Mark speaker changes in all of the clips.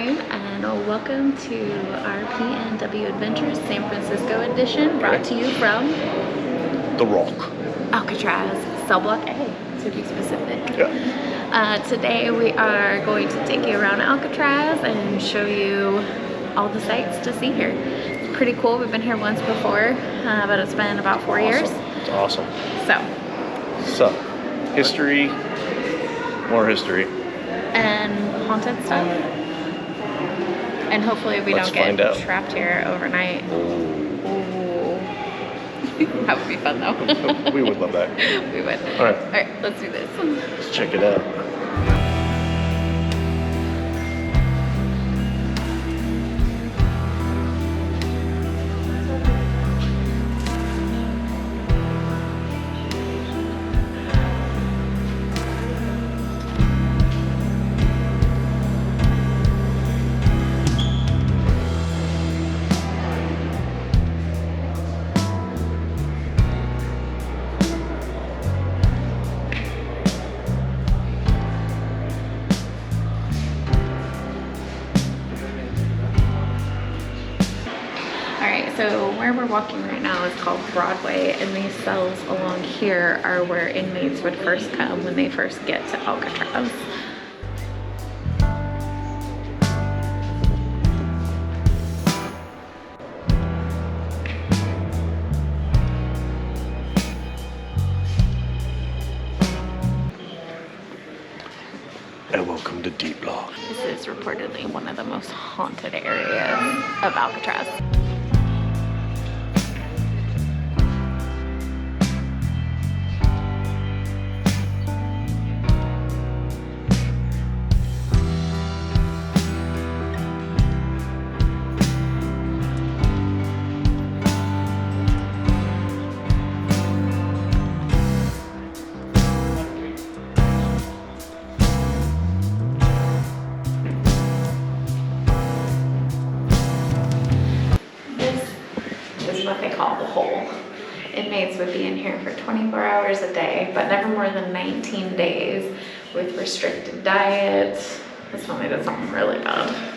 Speaker 1: time, and welcome to our PNW Adventures San Francisco edition, brought to you from
Speaker 2: The Rock.
Speaker 1: Alcatraz, cell block A, to be specific.
Speaker 2: Yeah.
Speaker 1: Today we are going to take you around Alcatraz and show you all the sights to see here. It's pretty cool. We've been here once before, but it's been about 4 years.
Speaker 2: It's awesome.
Speaker 1: So,
Speaker 2: history, more history.
Speaker 1: And haunted stuff. And hopefully we don't get trapped here overnight. Ooh. That would be fun though.
Speaker 2: We would love that.
Speaker 1: We would.
Speaker 2: All
Speaker 1: right, let's do this.
Speaker 2: Let's check it out.
Speaker 1: So where we're walking right now is called Broadway, and these cells along here are where inmates would first come when they first get to Alcatraz.
Speaker 2: And welcome to D-Block.
Speaker 1: This is reportedly one of the most haunted areas of Alcatraz. What they call the hole. Inmates would be in here for 24 hours a day, but never more than 19 days with restricted diets. That's when they did something really bad.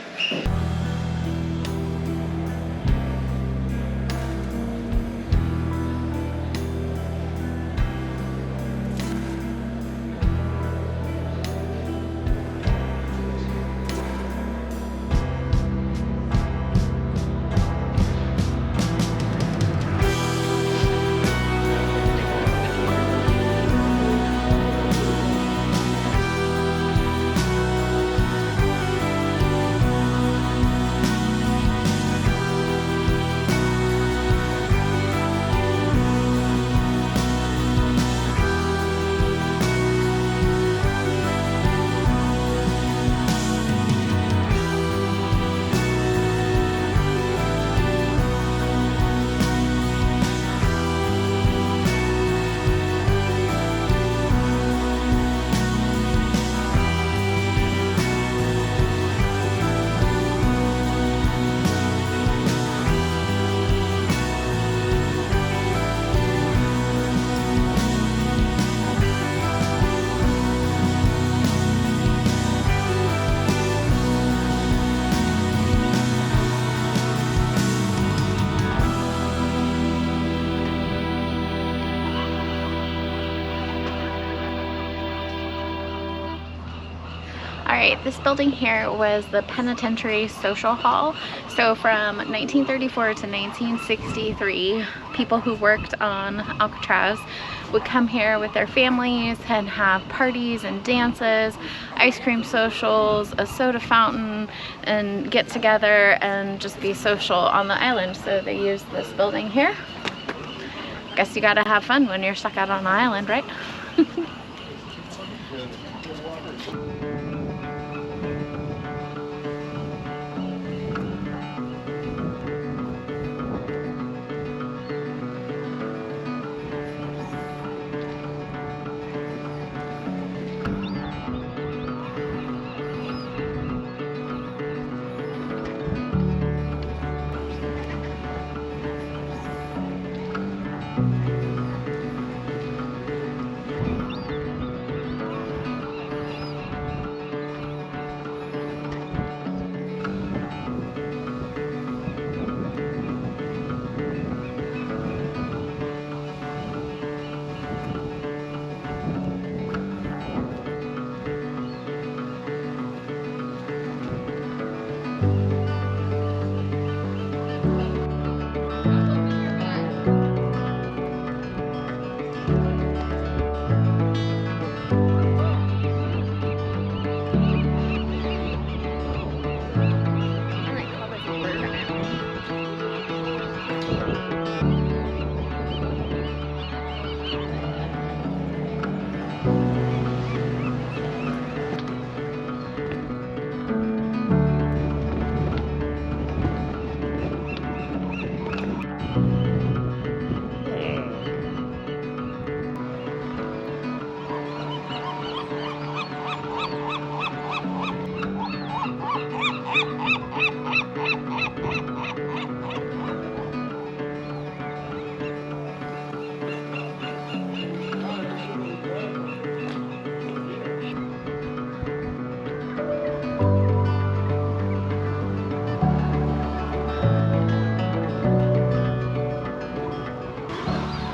Speaker 1: Alright, this building here was the Penitentiary Social Hall. So from 1934 to 1963, people who worked on Alcatraz would come here with their families and have parties and dances, ice cream socials, a soda fountain, and get together and just be social on the island. So they used this building here. Guess you gotta have fun when you're stuck out on an island, right?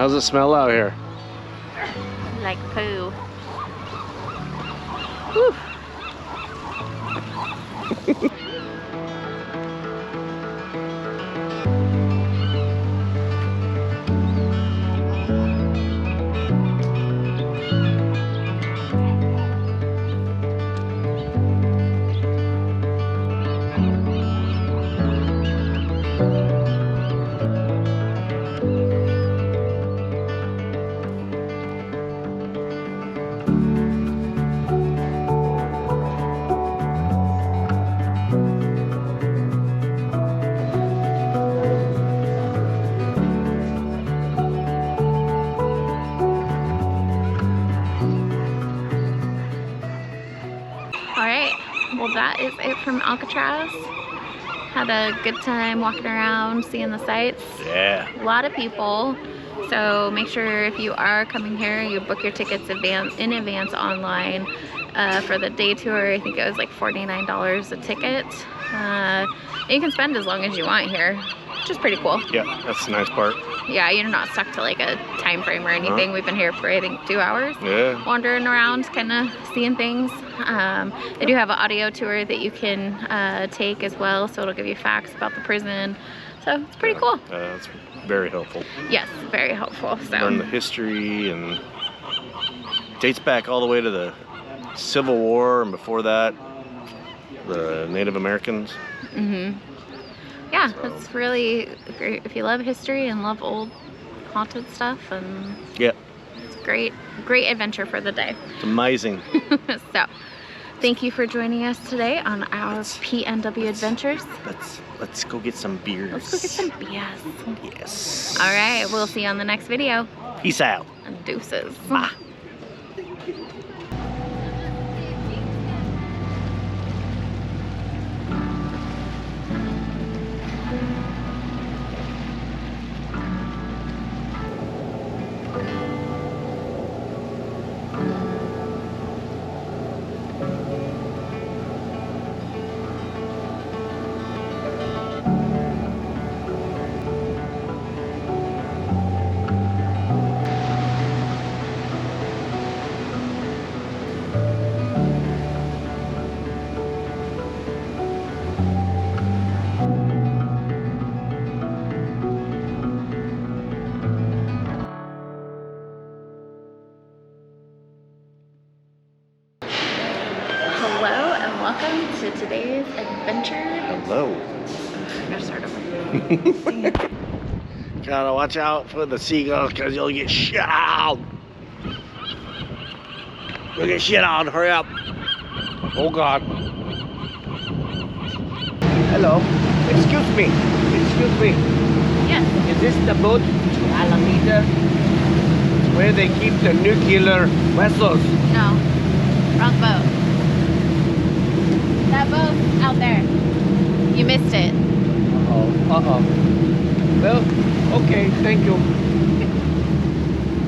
Speaker 2: How's it smell out here?
Speaker 1: Like poo. Whew. Alright, well that is it from Alcatraz. Had a good time walking around, seeing the sights.
Speaker 2: Yeah.
Speaker 1: A lot of people, so make sure if you are coming here, you book your tickets in advance online. For the day tour, I think it was like $49 a ticket. And you can spend as long as you want here, which is pretty cool.
Speaker 2: Yeah, that's the nice part.
Speaker 1: Yeah, you're not stuck to like a time frame or anything. We've been here for I think 2 hours.
Speaker 2: Yeah.
Speaker 1: Wandering around, kind of seeing things. They do have an audio tour that you can take as well, so it'll give you facts about the prison. So it's pretty cool.
Speaker 2: It's very helpful.
Speaker 1: Yes, very helpful. So
Speaker 2: Learn the history, and dates back all the way to the Civil War, and before that, the Native Americans.
Speaker 1: Yeah,
Speaker 2: So.
Speaker 1: it's really, if you love history and love old haunted stuff, and
Speaker 2: Yeah,
Speaker 1: it's great adventure for the day.
Speaker 2: it's amazing.
Speaker 1: So thank you for joining us today on our PNW adventures.
Speaker 2: Let's go get some beers.
Speaker 1: Let's go get some BS.
Speaker 2: Yes.
Speaker 1: All right, we'll see you on the next video.
Speaker 2: Peace out.
Speaker 1: And deuces.
Speaker 2: Bye.
Speaker 1: Hello and welcome to today's adventure.
Speaker 2: Hello.
Speaker 1: I'm gonna start over.
Speaker 2: Gotta watch out for the seagulls, because you'll get shot. You'll get shit on. Hurry up. Oh, God.
Speaker 3: Hello. Excuse me. Excuse me.
Speaker 1: Yes.
Speaker 3: Is this the boat to Alameda? Where they keep the nuclear vessels?
Speaker 1: No. Wrong boat. That boat out there. You missed it.
Speaker 3: Uh-oh. Uh-oh. Well, okay. Thank you.